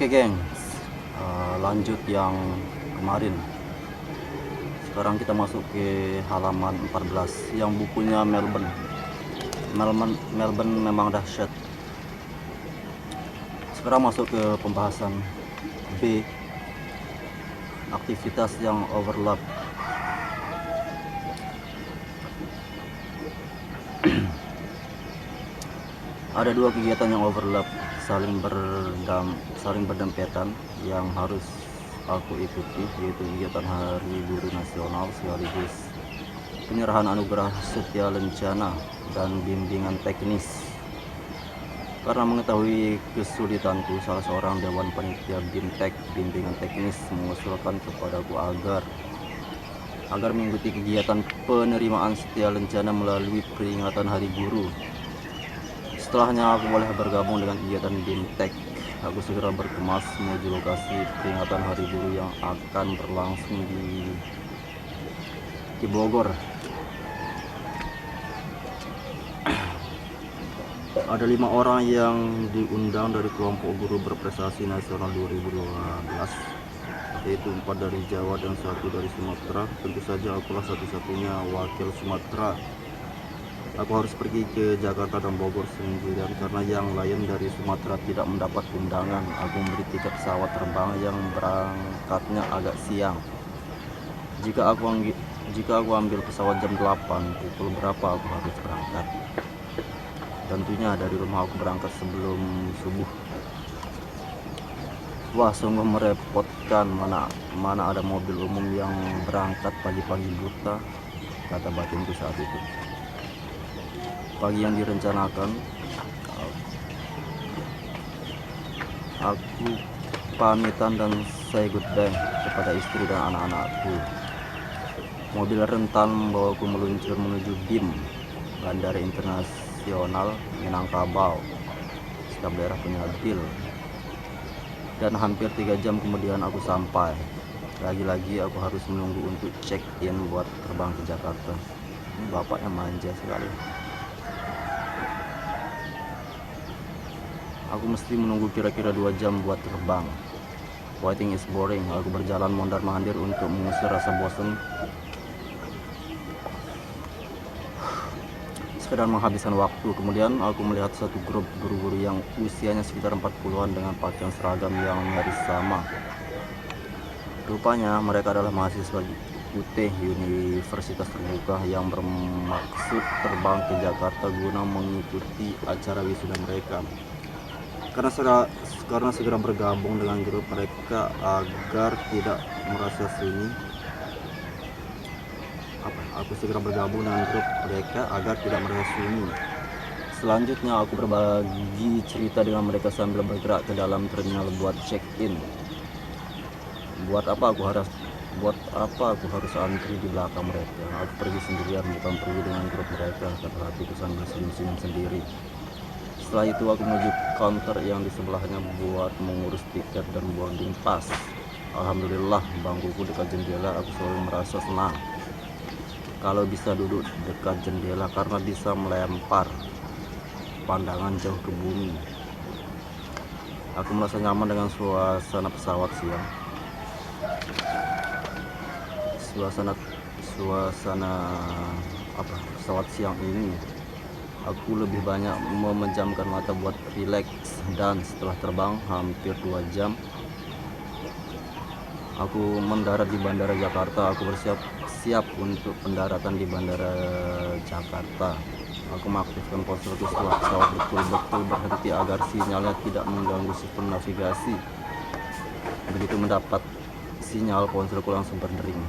Oke geng, lanjut yang kemarin. Sekarang kita masuk ke halaman 14 yang bukunya Melbourne. Melbourne memang dahsyat. Sekarang masuk ke pembahasan B, aktivitas yang overlap. Ada dua kegiatan yang overlap, saling berdempetan yang harus aku ikuti, yaitu kegiatan Hari Guru Nasional sekaligus penyerahan anugerah Setia Lencana dan bimbingan teknis. Karena mengetahui kesulitanku, salah seorang dewan panitia BIMTEK bimbingan teknis mengusulkan kepadaku agar mengikuti kegiatan penerimaan Setia Lencana melalui peringatan Hari Guru. Setelahnya aku boleh bergabung dengan kegiatan BIMTEK. Aku segera berkemas menuju lokasi peringatan Hari Guru yang akan berlangsung di Bogor. Ada 5 orang yang diundang dari kelompok guru berprestasi nasional 2012, yaitu 4 dari Jawa dan 1 dari Sumatera. Tentu saja akulah satu-satunya wakil Sumatera. Aku harus pergi ke Jakarta dan Bogor sendirian karena yang lain dari Sumatera tidak mendapat undangan. Aku membeli tiket pesawat terbang yang berangkatnya agak siang. Jika aku ambil pesawat jam 8, pukul berapa aku harus berangkat? Tentunya dari rumah aku berangkat sebelum subuh. Wah, sungguh merepotkan, mana ada mobil umum yang berangkat pagi-pagi buta, kata batinku saat itu. Pagi yang direncanakan, aku pamitan dan say goodbye kepada istri dan anak-anakku. Mobil rentan membawaku meluncur menuju BIM, Bandara Internasional Minangkabau, staf daerah Penyabil. Dan hampir 3 jam kemudian aku sampai. Lagi-lagi aku harus menunggu untuk check-in buat terbang ke Jakarta. Bapaknya manja sekali. Aku mesti menunggu kira-kira 2 jam buat terbang. Waiting is boring. Aku berjalan mondar-mandir untuk mengusir rasa bosan, sekedar menghabiskan waktu. Kemudian aku melihat satu grup guru-guru yang usianya sekitar 40-an dengan pakaian seragam yang nyaris sama. Rupanya mereka adalah mahasiswa UT, Universitas Terbuka, yang bermaksud terbang ke Jakarta guna mengikuti acara wisuda mereka. Karena segera bergabung dengan grup mereka agar tidak merasa sunyi. Aku segera bergabung dengan grup mereka agar tidak merasa sunyi. Selanjutnya aku berbagi cerita dengan mereka sambil bergerak ke dalam terminal buat check-in. Buat apa aku harus antri di belakang mereka? Aku pergi sendirian, bukan pergi dengan grup mereka, kata hatiku sambil senyum-senyum sendiri. Setelah itu aku menuju counter yang di sebelahnya buat mengurus tiket dan boarding pass. Alhamdulillah, bangkuku dekat jendela. Aku selalu merasa senang kalau bisa duduk dekat jendela karena bisa melempar pandangan jauh ke bumi. Aku merasa nyaman dengan suasana pesawat siang. Pesawat siang ini. Aku lebih banyak memejamkan mata buat rileks, dan setelah terbang hampir 2 jam, aku mendarat di Bandara Jakarta. Aku bersiap untuk pendaratan di Bandara Jakarta. Aku mengaktifkan ponselku setelah pesawat betul-betul berhenti agar sinyalnya tidak mengganggu sistem navigasi. Begitu mendapat sinyal, ponselku langsung berdering.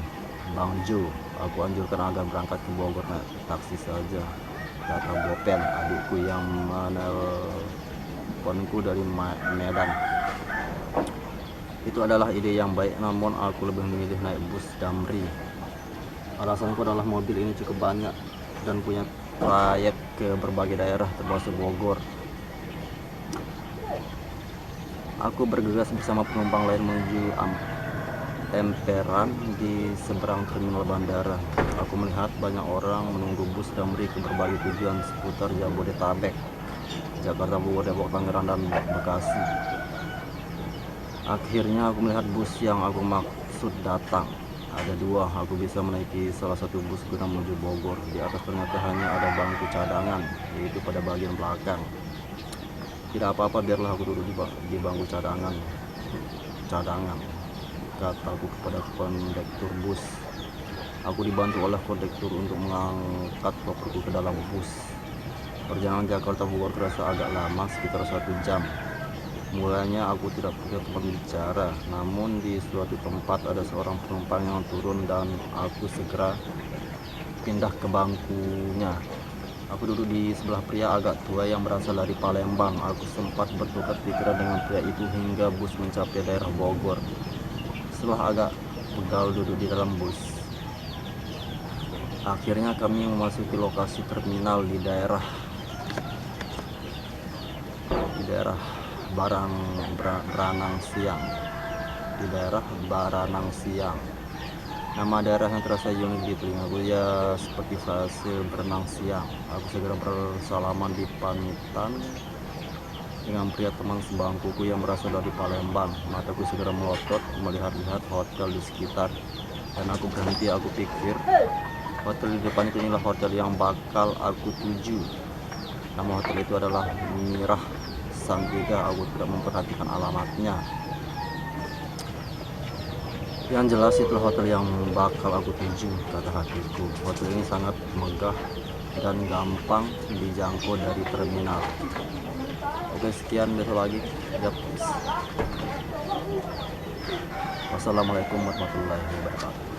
Bang Jo, aku anjurkan agar berangkat ke Bogor naik taksi saja, kata Bopen, adikku yang menelponku dari Medan. Itu adalah ide yang baik, namun aku lebih memilih naik bus Damri. Alasanku adalah mobil ini cukup banyak dan punya trayek ke berbagai daerah termasuk Bogor. Aku bergegas bersama penumpang lain menuju Emperan di seberang terminal bandara. Aku melihat banyak orang menunggu bus Damri ke berbagai tujuan seputar Jabodetabek, Jakarta, Bogor, Depok, Tangerang, dan Bekasi. Akhirnya aku melihat bus yang aku maksud datang. Ada dua, aku bisa menaiki salah satu bus guna menuju Bogor. Di atas ternyata hanya ada bangku cadangan, yaitu pada bagian belakang. Tidak apa-apa, biarlah aku duduk di bangku cadangan, kataku kepada kondektur bus. Aku dibantu oleh kondektur untuk mengangkat koperku ke dalam bus. Perjalanan Jakarta Bogor terasa agak lama, sekitar 1 jam. Mulanya aku tidak punya teman bicara, namun di suatu tempat ada seorang penumpang yang turun dan aku segera pindah ke bangkunya. Aku duduk di sebelah pria agak tua yang berasal dari Palembang. Aku sempat bertukar pikiran dengan pria itu hingga bus mencapai daerah Bogor. Setelah agak pegal duduk di dalam bus, akhirnya kami memasuki lokasi terminal di daerah Baranang Siang. Nama daerah yang terasa unik di telingaku, ya seperti fase berenang siang. Aku segera bersalaman di pamitan dengan pria teman sebangkuku yang berasal dari Palembang. Mataku segera melotot melihat-lihat hotel di sekitar, dan aku berhenti. Aku pikir hotel di depan itu inilah hotel yang bakal aku tuju. Nama hotel itu adalah Mirah Santika. Aku tidak memperhatikan alamatnya. Yang jelas itulah hotel yang bakal aku tuju, kata hatiku. Hotel ini sangat megah dan gampang dijangkau dari terminal. Oke, sekian, besok lagi. Yap. Wassalamualaikum warahmatullahi wabarakatuh.